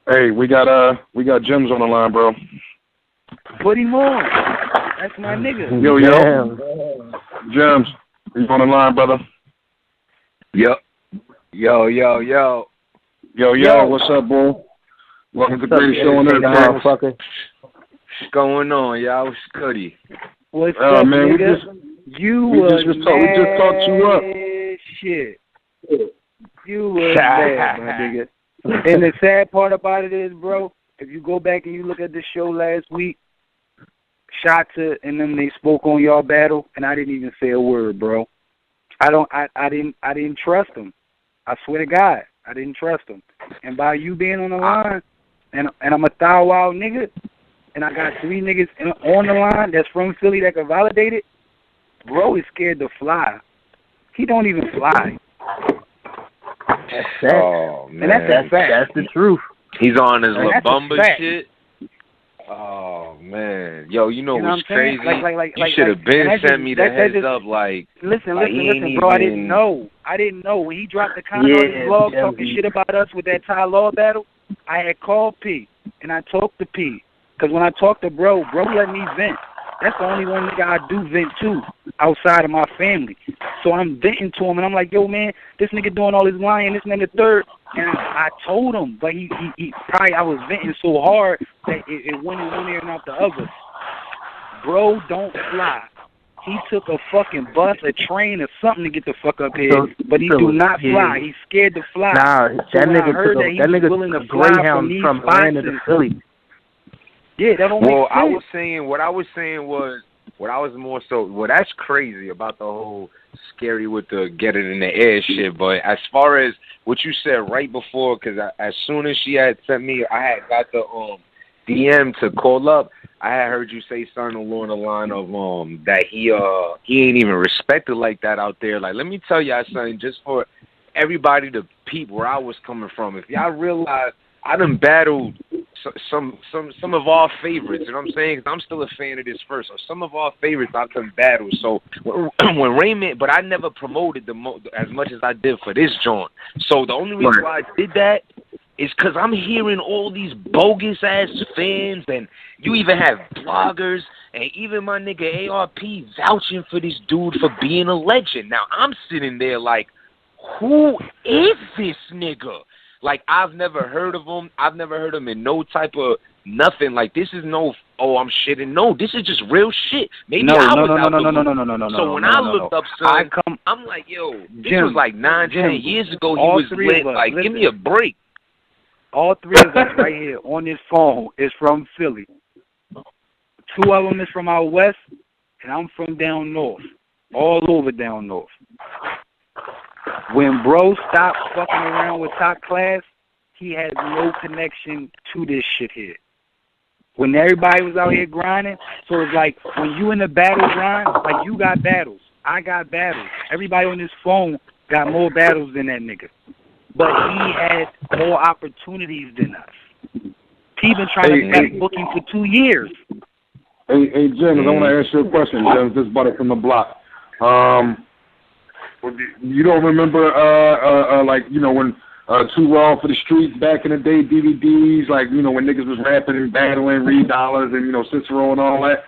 Hey, we got Jimz on the line, bro. Put him on. That's my nigga. Yo. Jimz, you on the line, brother? Yo. What's up, bro? Welcome to the greatest show on earth, motherfucker. What's going on, y'all? What's goody? What's up, man? nigga? We just talked you up. Shit. You was mad, my nigga. And the sad part about it is, bro, if you go back and you look at the show last week, Shotza and them, they spoke on y'all battle, and I didn't even say a word, bro. I didn't trust them. I swear to God, I didn't trust them. And by you being on the line, and I'm a thou wow nigga, and I got 3 niggas on the line that's from Philly that can validate it, bro is scared to fly. He don't even fly. That's sad. Oh, man. And that's the truth. He's on his La Bamba shit. Oh, man. Yo, you know what's crazy? You should have been sent me the heads up. Listen, bro. I didn't know. When he dropped the comment on his blog talking shit about us with that Ty Law battle, I had called P, and I talked to P. Because when I talked to bro let me vent. That's the only one nigga I do vent to outside of my family. So I'm venting to him, and I'm like, yo, man, this nigga doing all his lying, this and the third. And I told him, but he probably, I was venting so hard that it went in one ear and out the other. Bro, don't fly. He took a fucking bus, a train, or something to get the fuck up here, but he do not fly. He's scared to fly. Nah, that nigga took a Greyhound from Atlanta to Philly. Yeah, that don't make sense. What I was more so, that's crazy about the whole scary with the get it in the air shit. But as far as what you said right before, because as soon as she had sent me, I had got the DM to call up. I had heard you say something along the line of that he ain't even respected like that out there. Like, let me tell y'all something, just for everybody to peep where I was coming from. If y'all realize, I done battled some of our favorites, you know what I'm saying? 'Cause I'm still a fan of this first. So some of our favorites I've done battle. So when ReignMan, but I never promoted as much as I did for this joint. So the only reason why I did that is because I'm hearing all these bogus ass fans, and you even have bloggers, and even my nigga ARP vouching for this dude for being a legend. Now I'm sitting there like, who is this nigga? Like, I've never heard of him. I've never heard him in no type of nothing. Like, this is no, I'm shitting. No, this is just real shit. Maybe I was out the loop. So when I looked up, son, I'm like, yo, this was like 9-10 years ago. He was lit. Like, give me a break. All 3 of us right here on this phone is from Philly. 2 of them is from out west, and I'm from down north. All over down north. When bro stopped fucking around with Top Class, he had no connection to this shit here. When everybody was out here grinding, so it's like when you in the battle grind, like you got battles, I got battles. Everybody on this phone got more battles than that nigga. But he had more opportunities than us. He been trying to book him for 2 years. Hey, Jimz, I want to ask you a question, Jimz. This is Buttah from the block. You don't remember, like, you know, when Too Raw for the Streets back in the day, DVDs, like, you know, when niggas was rapping and battling, Reed Dollars and, you know, Cicero and all that?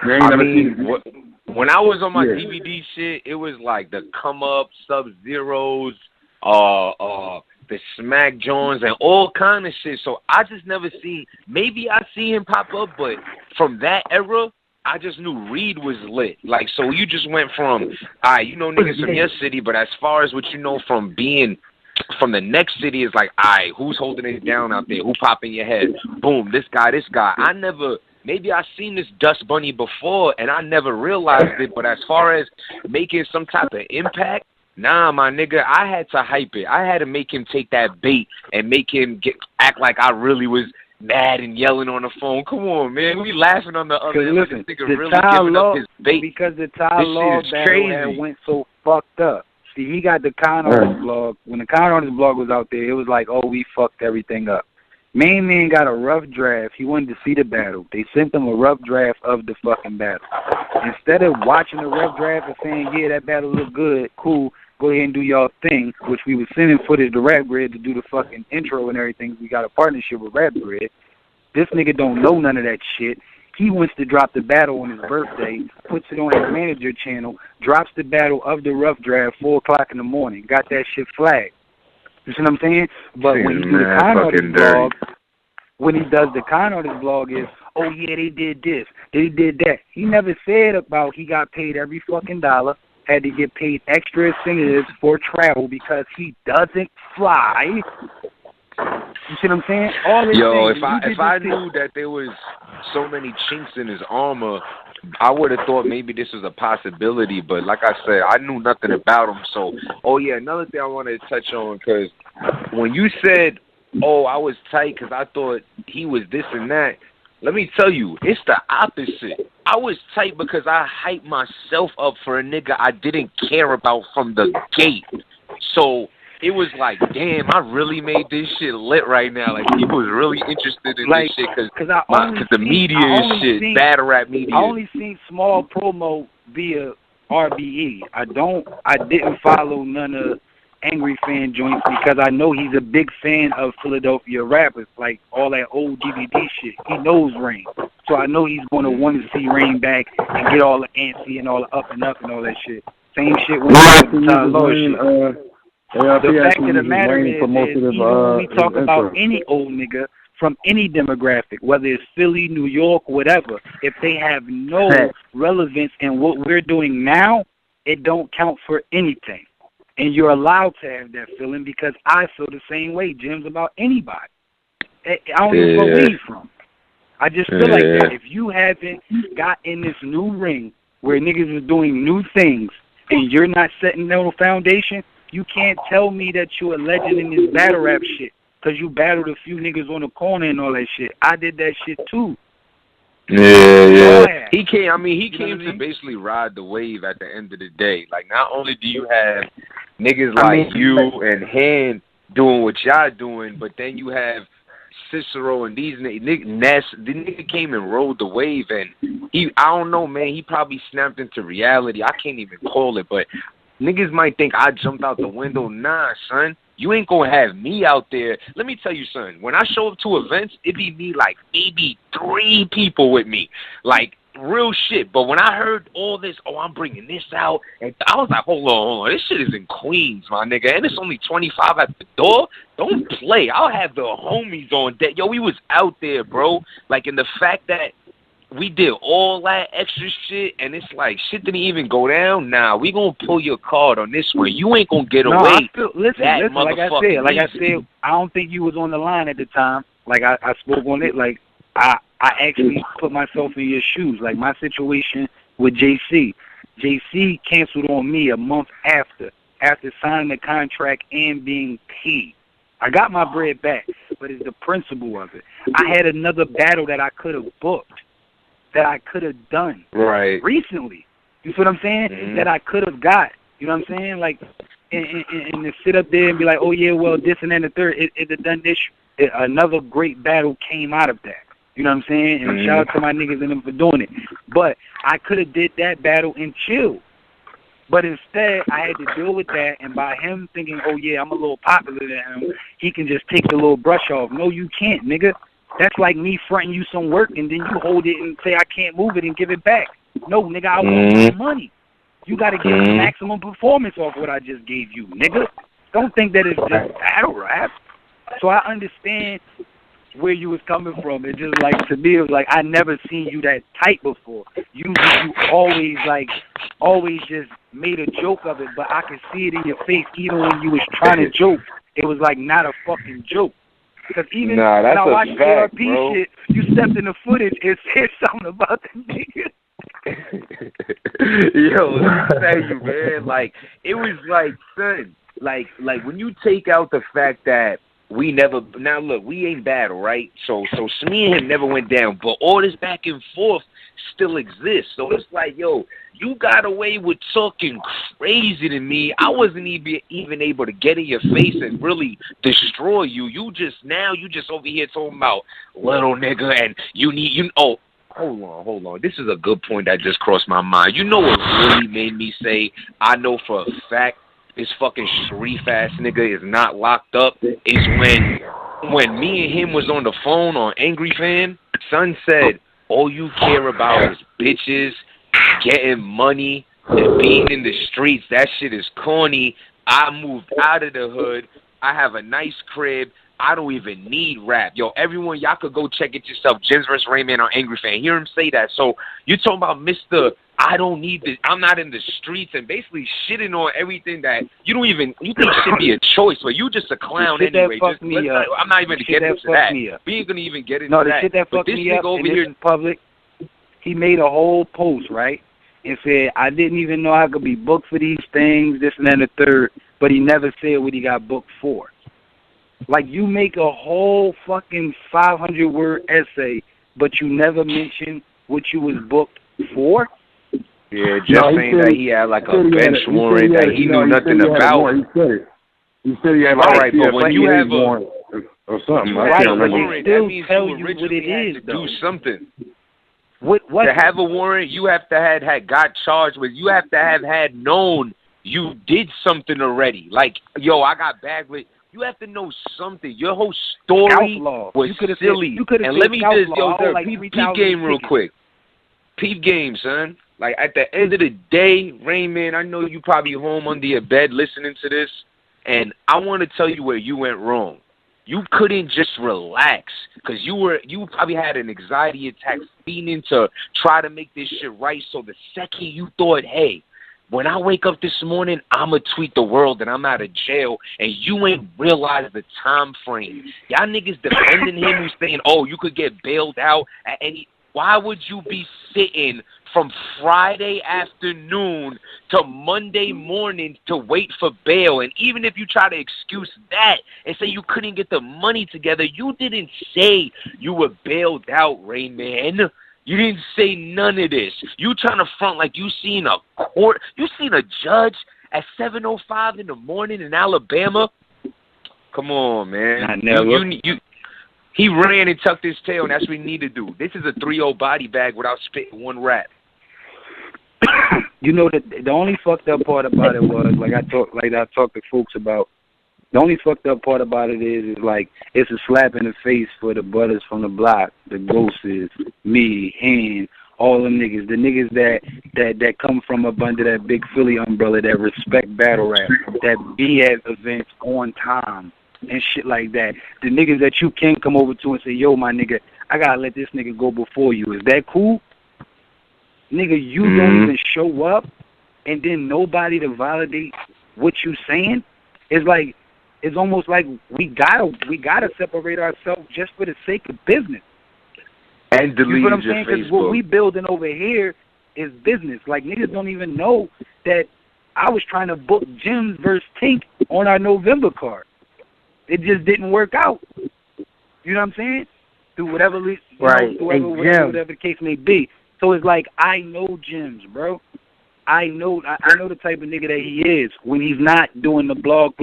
You ain't never seen it. When I was on my DVD shit, it was like the Come Up, Sub-Zeros, the Smack Jones, and all kind of shit. So I just never seen, maybe I see him pop up, but from that era, I just knew Reed was lit. Like, so you just went from, you know niggas from your city, but as far as what you know from being from the next city is like, who's holding it down out there? Who popping your head? Boom, this guy. I never, maybe I seen this Dust Bunny before, and I never realized it, but as far as making some type of impact, nah, my nigga, I had to hype it. I had to make him take that bait and make him act like I really was mad and yelling on the phone. Come on, man. We laughing on the other end. Listen, like nigga really giving up his bait. Because the Ty Law battle went so fucked up. See, he got the comment on his blog. When the comment on his blog was out there, it was like, oh, we fucked everything up. ReignMan got a rough draft. He wanted to see the battle. They sent him a rough draft of the fucking battle. Instead of watching the rough draft and saying, yeah, that battle looked good, cool, go ahead and do y'all thing, which we was sending footage to Rap Grid to do the fucking intro and everything. We got a partnership with Rap Grid. This nigga don't know none of that shit. He wants to drop the battle on his birthday, puts it on his manager channel, drops the battle of the rough draft 4 o'clock in the morning. Got that shit flagged. You see what I'm saying? But when he do the con artist blog, when he does the con artist blog is, oh yeah, they did this, they did that. He never said about he got paid every fucking dollar, had to get paid extra incentives for travel because he doesn't fly. You see what I'm saying? Yo, if I knew that there was so many chinks in his armor, I would have thought maybe this was a possibility. But like I said, I knew nothing about him. So, oh yeah, another thing I wanted to touch on, because when you said, oh, I was tight because I thought he was this and that, let me tell you, it's the opposite. I was tight because I hyped myself up for a nigga I didn't care about from the gate. So it was like, damn, I really made this shit lit right now. Like, people was really interested in this shit because the media and shit, battle rap media. I only seen small promo via RBE. I didn't follow none of Angry Fan joints because I know he's a big fan of Philadelphia rappers, like all that old DVD shit. He knows Reign. So I know he's going to want to see Reign back and get all the antsy and all the up and all that shit. Same shit with the Law shit. The fact of the matter is even when we talk about any old nigga from any demographic, whether it's Philly, New York, whatever, if they have no relevance in what we're doing now, it don't count for anything. And you're allowed to have that feeling because I feel the same way, Jimz, about anybody. I don't know where we from. I just feel like that. If you haven't got in this new ring where niggas is doing new things and you're not setting no foundation, you can't tell me that you're a legend in this battle rap shit because you battled a few niggas on the corner and all that shit. I did that shit too. Yeah. He came to basically ride the wave at the end of the day. Like, not only do you have niggas like you and Han doing what y'all doing, but then you have Cicero and these Ness. The nigga came and rode the wave, and I don't know, man, he probably snapped into reality. I can't even call it, but niggas might think I jumped out the window. Nah, son. You ain't gonna have me out there. Let me tell you, son, when I show up to events, it be me like maybe 3 people with me. Like, real shit. But when I heard all this, oh, I'm bringing this out, and I was like, hold on. This shit is in Queens, my nigga, and it's only 25 at the door. Don't play. I'll have the homies on deck. Yo, we was out there, bro. Like, and the fact that we did all that extra shit, and it's like shit didn't even go down. Nah, we gonna pull your card on this one. You ain't gonna get away. Listen, like I said, I don't think you was on the line at the time. Like I spoke on it. Like I actually put myself in your shoes. Like my situation with JC. JC canceled on me a month after signing the contract and being paid. I got my bread back, but it's the principle of it. I had another battle that I could have booked, that I could have done recently. You see what I'm saying? Mm-hmm. That I could have got. You know what I'm saying? Like, and to sit up there and be like, oh yeah, well this and then the third, it had done this. Another great battle came out of that. You know what I'm saying? And shout out to my niggas and them for doing it. But I could have did that battle and chill. But instead, I had to deal with that, and by him thinking, oh yeah, I'm a little popular than him, he can just take the little brush off. No, you can't, nigga. That's like me fronting you some work, and then you hold it and say I can't move it and give it back. No, nigga, I want my money. You got to get the maximum performance off what I just gave you, nigga. Don't think that it's just battle rap. So I understand where you was coming from. It's just like, to me, it was like I never seen you that tight before. You always just made a joke of it, but I could see it in your face even when you was trying to joke. It was like not a fucking joke. Because even when I watched the RP shit, you stepped in the footage and said something about the nigga. Yo, let me tell you, man, like, it was like, son, like when you take out the fact that we never, now look, we ain't battle, right? So me and him never went down, but all this back and forth still exists. So it's like, yo, you got away with talking crazy to me. I wasn't even able to get in your face and really destroy you. You just over here talking about little nigga and hold on. This is a good point that just crossed my mind. You know what really made me say, I know for a fact this fucking Sharif ass nigga is not locked up is when me and him was on the phone on Angry Fan, son said, all you care about is bitches, getting money, and being in the streets. That shit is corny. I moved out of the hood. I have a nice crib. I don't even need rap. Yo, everyone, y'all could go check it yourself. Jimz vs. ReignMan on Angry Fan. Hear him say that. So you're talking about Mr. I don't need this. I'm not in the streets, and basically shitting on everything that you think should be a choice, but you just a clown anyway. I'm not even getting into that. We ain't gonna even get into that. No, the shit that fucked me up over here in public, he made a whole post, right? And said, I didn't even know I could be booked for these things, this and that and the third, but he never said what he got booked for. Like, you make a whole fucking 500-word essay, but you never mention what you was booked for? Yeah, just saying that he had like a bench warrant that he knew nothing about. He said he had all right, but when you have a warrant or something, right, but they still tell you what it is, do something. What? To have a warrant, you have to had got charged with. You have to have had known you did something already. Like, yo, I got bagged with. You have to know something. Your whole story was silly. And let me just, peep game real quick. Peep game, son. Like, at the end of the day, ReignMan, I know you probably home under your bed listening to this, and I want to tell you where you went wrong. You couldn't just relax because you probably had an anxiety attack feeding to try to make this shit right. So the second you thought, hey, when I wake up this morning, I'm going to tweet the world that I'm out of jail, and you ain't realized the time frame. Y'all niggas defending him who's saying, oh, you could get bailed out at any... Why would you be sitting from Friday afternoon to Monday morning to wait for bail? And even if you try to excuse that and say you couldn't get the money together, you didn't say you were bailed out, ReignMan. You didn't say none of this. You trying to front like you seen a court, you seen a judge at 7:05 in the morning in Alabama? Come on, man. I never. He ran and tucked his tail, and that's what he needed to do. This is a 3-0 body bag without spitting one rap. You know, the only fucked up part about it was, like I talked to folks about, the only fucked up part about it is like, it's a slap in the face for the brothers from the block, the Ghosts, me, him, all them niggas, the niggas that come from up under that big Philly umbrella, that respect battle rap, that be at events on time, and shit like that. The niggas that you can come over to and say, yo, my nigga, I gotta let this nigga go before you. Is that cool? Nigga, you don't even show up, and then nobody to validate what you saying? It's almost like we gotta separate ourselves just for the sake of business. And delete you know what I'm your saying? Facebook. Because what we building over here is business. Like, niggas don't even know that I was trying to book Jimz versus Tink on our November card. It just didn't work out. You know what I'm saying? Through whatever, whatever the case may be. So it's like, I know Jimz, bro. I know the type of nigga that he is when he's not doing the blog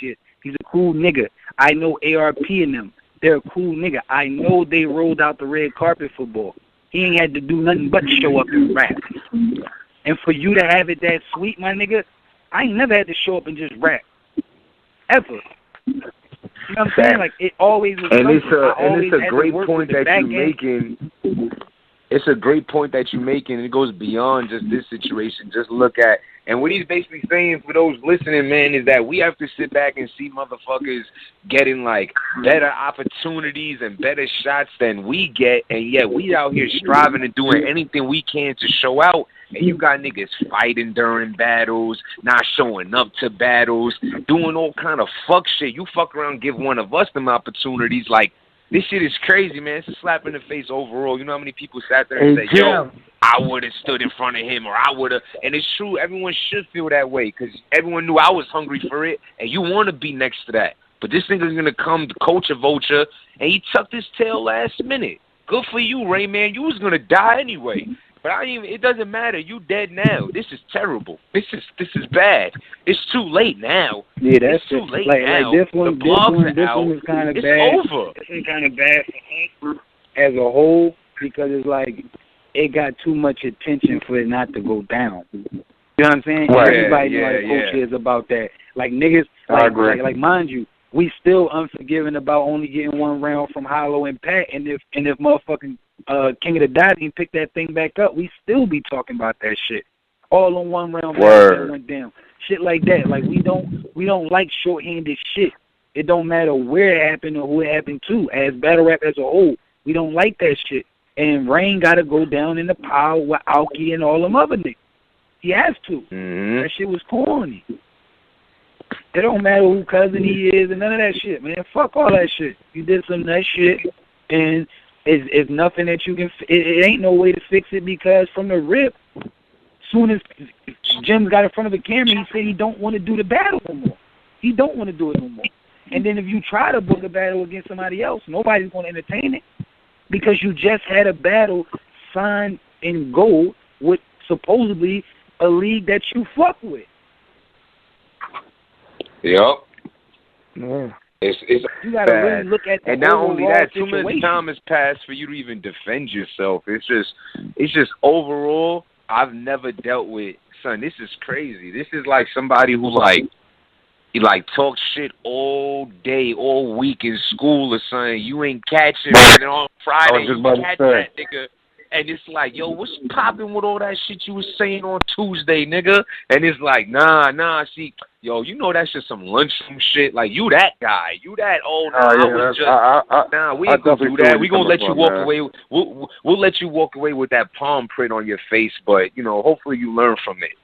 shit. He's a cool nigga. I know ARP and them. They're a cool nigga. I know they rolled out the red carpet for Bull. He ain't had to do nothing but show up and rap. And for you to have it that sweet, my nigga, I ain't never had to show up and just rap. Ever. You know what I'm saying? Like, it always was. And it's a great point that you're making. It's a great point that you're making. It goes beyond just this situation. Just look at, and what he's basically saying for those listening, man, is that we have to sit back and see motherfuckers getting like better opportunities and better shots than we get, and yet we out here striving and doing anything we can to show out. And you got niggas fighting during battles, not showing up to battles, doing all kind of fuck shit. You fuck around, give one of us them opportunities. Like, this shit is crazy, man. It's a slap in the face overall. You know how many people sat there and said, yo, I would have stood in front of him, or I would have. And it's true, everyone should feel that way, because everyone knew I was hungry for it, and you want to be next to that. But this nigga's going to come, the culture vulture, and he tucked his tail last minute. Good for you, ReignMan. You was going to die anyway. But it doesn't matter. You dead now. This is terrible. This is bad. It's too late now. Yeah, that's it's too late Like now. this one is kind of bad. It's over. This is kind of bad as a whole, because it's like it got too much attention for it not to go down. You know what I'm saying? Right. Everybody knows how the culture is about that. Like niggas, like mind you, we still unforgiving about only getting one round from Hollow and Pat, and if motherfucking King of the Dot didn't pick that thing back up, we still be talking about that shit. All on one round that went down. Shit like that. Like we don't like shorthanded shit. It don't matter where it happened or who it happened to. As battle rap as a whole, we don't like that shit. And Reign got to go down in the pile with Aoki and all them other niggas. He has to. Mm-hmm. That shit was corny. It don't matter who cousin he is and none of that shit, man. Fuck all that shit. You did some of that shit, and it's nothing that you can. It ain't no way to fix it because from the rip, soon as Jimz got in front of the camera, he said he don't want to do the battle no more. He don't want to do it no more. And then if you try to book a battle against somebody else, nobody's going to entertain it because you just had a battle signed in gold with supposedly a league that you fuck with. Yep. Yeah. It's you gotta really look at the and not only that, too situation. much time has passed for you to even defend yourself. It's just overall, I've never dealt with, son, this is crazy. This is like somebody who he talks shit all day, all week in school or something. You ain't catching it, and on Friday you catch that nigga. And it's like, yo, what's popping with all that shit you was saying on Tuesday, nigga? And it's like, nah, see, yo, you know that's just some lunchroom shit. Like, you that guy. You that, we ain't gonna do that. We gonna let you walk away. We'll let you walk away with that palm print on your face, but, you know, hopefully you learn from it.